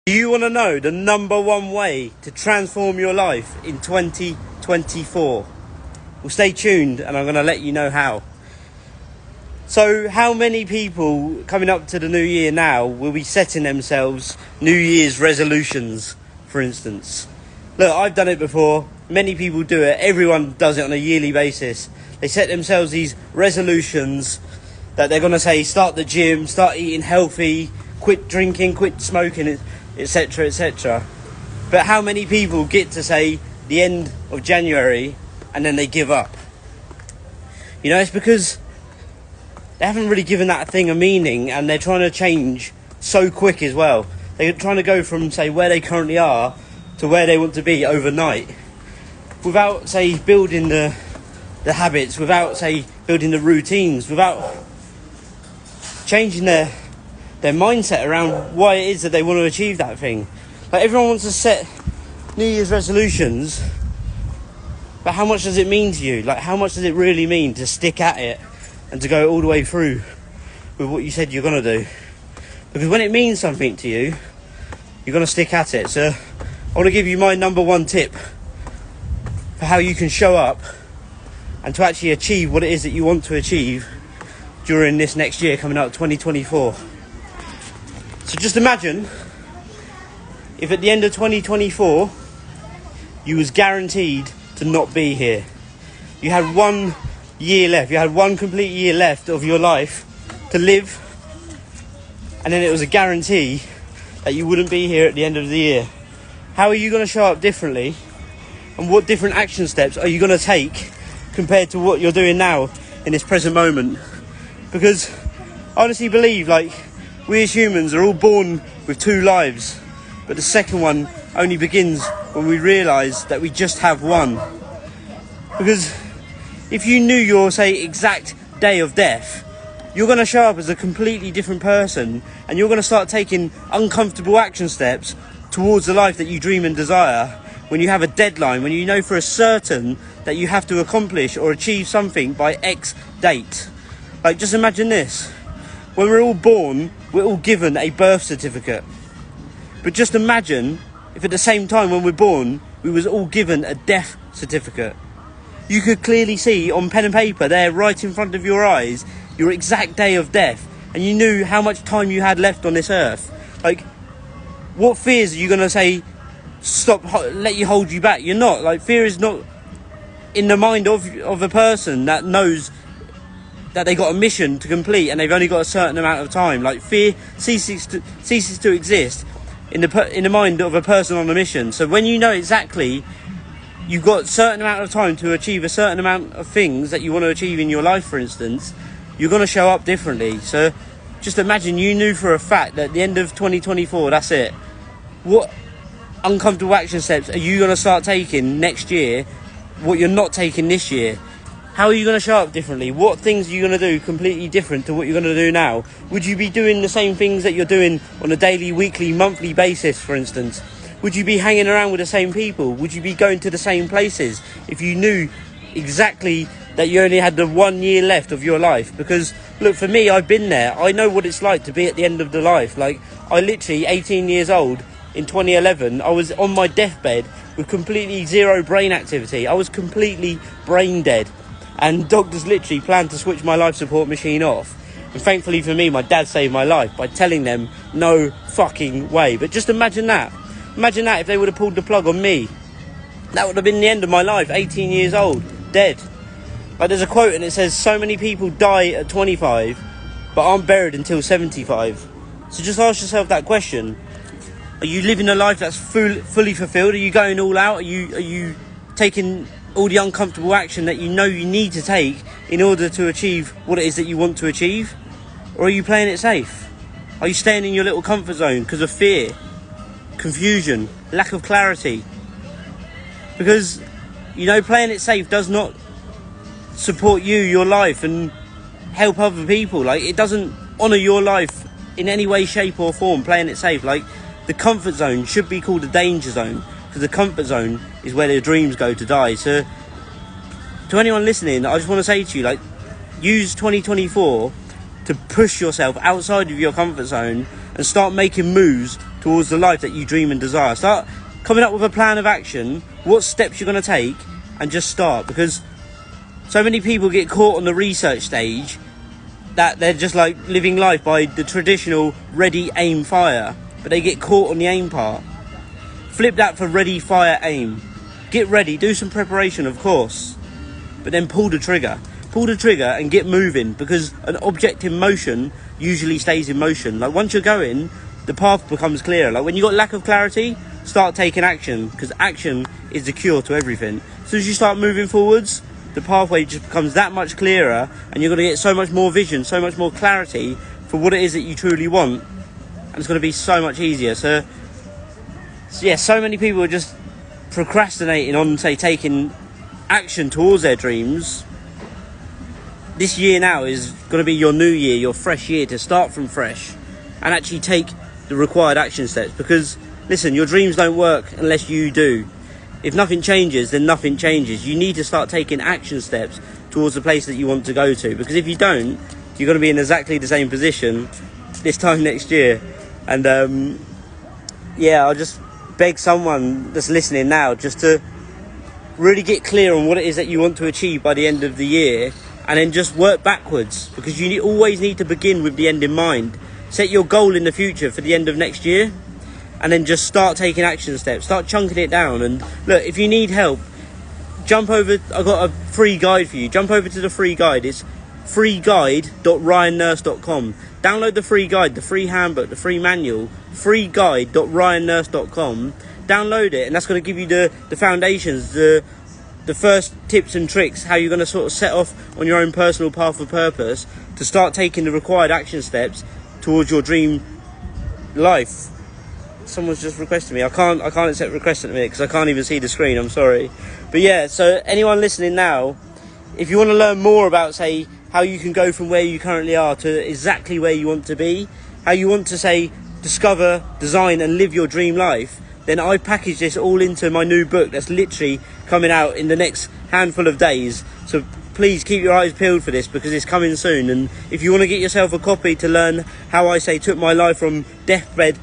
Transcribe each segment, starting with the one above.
Do you want to know the number one way to transform your life in 2024? Well, stay tuned and I'm going to let you know how. So how many people coming up to the new year now will be setting themselves New Year's resolutions, for instance? Look, I've done it before. Many people do it. Everyone does it on a yearly basis. They set themselves these resolutions that they're going to say, start the gym, start eating healthy, quit drinking, quit smoking, etc, etc. But how many people get to say the end of January and then they give up? You know, it's because they haven't really given that thing a meaning, and they're trying to change so quick as well. They're trying to go from, say, where they currently are to where they want to be overnight without, say, building the habits, without, say, building the routines, without changing their mindset around why it is that they want to achieve that thing. Like, everyone wants to set New Year's resolutions, but how much does it mean to you? Like, how much does it really mean to stick at it and to go all the way through with what you said you're going to do? Because when it means something to you, you're going to stick at it. So I want to give you my number one tip for how you can show up and to actually achieve what it is that you want to achieve during this next year coming out, 2024. So just imagine if at the end of 2024 you was guaranteed to not be here. You had 1 year left. You had one complete year left of your life to live, and then it was a guarantee that you wouldn't be here at the end of the year. How are you going to show up differently, and what different action steps are you going to take compared to what you're doing now in this present moment? Because I honestly believe, like, we as humans are all born with two lives, but the second one only begins when we realise that we just have one. Because if you knew your, say, exact day of death, you're going to show up as a completely different person, and you're going to start taking uncomfortable action steps towards the life that you dream and desire when you have a deadline, when you know for a certain that you have to accomplish or achieve something by X date. Like, just imagine this. When we're all born, we're all given a birth certificate. But just imagine if at the same time when we're born, we was all given a death certificate. You could clearly see on pen and paper there right in front of your eyes your exact day of death, and you knew how much time you had left on this earth. Like, what fears are you going to say let you hold you back? You're not. Like, fear is not in the mind of a person that knows that they got a mission to complete and they've only got a certain amount of time. Like, fear ceases to exist in the mind of a person on a mission. So when you know exactly you've got a certain amount of time to achieve a certain amount of things that you want to achieve in your life, for instance, you're going to show up differently. So just imagine you knew for a fact that at the end of 2024, that's it. What uncomfortable action steps are you going to start taking next year, what you're not taking this year? How are you going to show up differently? What things are you going to do completely different to what you're going to do now? Would you be doing the same things that you're doing on a daily, weekly, monthly basis, for instance? Would you be hanging around with the same people? Would you be going to the same places if you knew exactly that you only had the 1 year left of your life? Because, look, for me, I've been there. I know what it's like to be at the end of the life. Like, I literally, 18 years old, in 2011, I was on my deathbed with completely zero brain activity. I was completely brain dead. And doctors literally planned to switch my life support machine off. And thankfully for me, my dad saved my life by telling them, no fucking way. But just imagine that. Imagine that if they would have pulled the plug on me. That would have been the end of my life, 18 years old, dead. Like, there's a quote and it says, so many people die at 25, but aren't buried until 75. So just ask yourself that question. Are you living a life that's fully fulfilled? Are you going all out? Are you taking all the uncomfortable action that you know you need to take in order to achieve what it is that you want to achieve? Or are you playing it safe? Are you staying in your little comfort zone because of fear, confusion, lack of clarity? Because, you know, playing it safe does not support you, your life, and help other people. Like, it doesn't honour your life in any way, shape or form, playing it safe. Like, the comfort zone should be called a danger zone, because the comfort zone is where their dreams go to die. So to anyone listening, I just want to say to you, like, use 2024 to push yourself outside of your comfort zone and start making moves towards the life that you dream and desire. Start coming up with a plan of action, what steps you're going to take, and just start. Because so many people get caught on the research stage that they're just like living life by the traditional ready, aim, fire, but they get caught on the aim part. Flip that for ready, fire, aim. Get ready, do some preparation, of course, but then pull the trigger and get moving, because an object in motion usually stays in motion. Like, once you're going, the path becomes clearer. Like, when you got lack of clarity, start taking action, because action is the cure to everything. As soon as you start moving forwards, the pathway just becomes that much clearer, and you're going to get so much more vision, so much more clarity for what it is that you truly want, and it's going to be so much easier. So yeah, so many people are just procrastinating on, say, taking action towards their dreams. This year now is going to be your new year, your fresh year, to start from fresh and actually take the required action steps. Because listen, your dreams don't work unless you do. If nothing changes, then nothing changes. You need to start taking action steps towards the place that you want to go to, because if you don't, you're going to be in exactly the same position this time next year. And yeah, I'll just beg someone that's listening now just to really get clear on what it is that you want to achieve by the end of the year, and then just work backwards, because you always need to begin with the end in mind. Set your goal in the future for the end of next year, and then just start taking action steps, start chunking it down. And look, if you need help, jump over, I've got a free guide for you. Jump over to the free guide. It's freeguide.ryannurse.com. Download the free guide, the free handbook, the free manual, freeguide.ryannurse.com. Download it, and that's going to give you the foundations, the first tips and tricks, how you're going to sort of set off on your own personal path of purpose to start taking the required action steps towards your dream life. Someone's just requested me. I can't accept requests at the minute because I can't even see the screen. I'm sorry. But yeah, so anyone listening now, if you want to learn more about, say, how you can go from where you currently are to exactly where you want to be, how you want to, say, discover, design and live your dream life, then I package this all into my new book that's literally coming out in the next handful of days. So please keep your eyes peeled for this, because it's coming soon. And if you want to get yourself a copy to learn how I, say, took my life from deathbed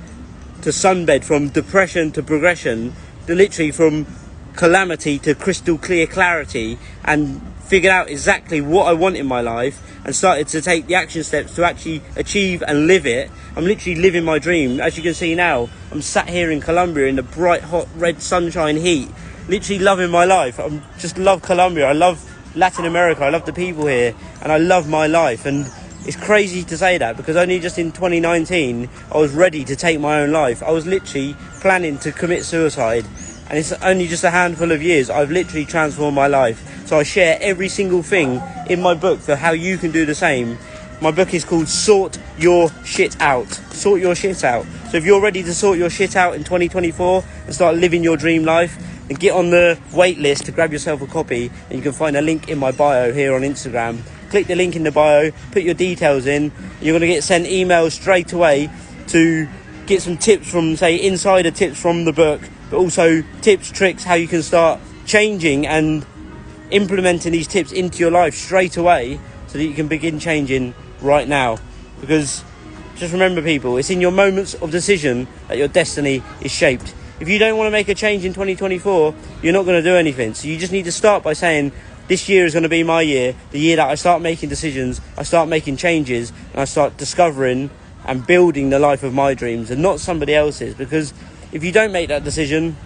to sunbed, from depression to progression, to literally from calamity to crystal clear clarity, and figured out exactly what I want in my life and started to take the action steps to actually achieve and live it. I'm literally living my dream. As you can see now, I'm sat here in Colombia in the bright hot red sunshine heat, literally loving my life. I just love Colombia, I love Latin America, I love the people here, and I love my life. And it's crazy to say that, because only just in 2019 I was ready to take my own life. I was literally planning to commit suicide, and it's only just a handful of years I've literally transformed my life. So I share every single thing in my book for how you can do the same. My book is called Sort Your Shit Out. Sort your shit out. So if you're ready to sort your shit out in 2024 and start living your dream life, then get on the wait list to grab yourself a copy, and you can find a link in my bio here on Instagram. Click the link in the bio, put your details in. You're going to get sent emails straight away to get some tips from, say, insider tips from the book, but also tips, tricks, how you can start changing and implementing these tips into your life straight away, so that you can begin changing right now. Because just remember, people, it's in your moments of decision that your destiny is shaped. If you don't want to make a change in 2024, you're not going to do anything. So you just need to start by saying, this year is going to be my year, the year that I start making decisions, I start making changes, and I start discovering and building the life of my dreams and not somebody else's. Because if you don't make that decision,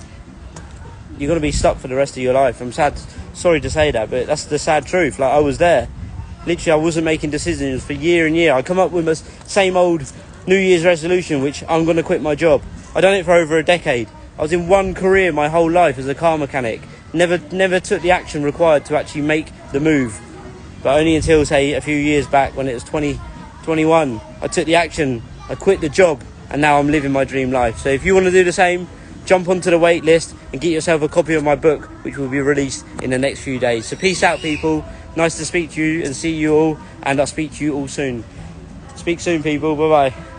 you're going to be stuck for the rest of your life. I'm sorry to say that, but that's the sad truth. Like, I was there. Literally, I wasn't making decisions for year and year. I come up with my same old New Year's resolution, which I'm going to quit my job. I done it for over a decade. I was in one career my whole life as a car mechanic. Never took the action required to actually make the move. But only until, say, a few years back when it was 2021, I took the action, I quit the job, and now I'm living my dream life. So if you want to do the same, jump onto the wait list and get yourself a copy of my book, which will be released in the next few days. So peace out, people. Nice to speak to you and see you all, and I'll speak to you all soon. Speak soon, people. Bye-bye.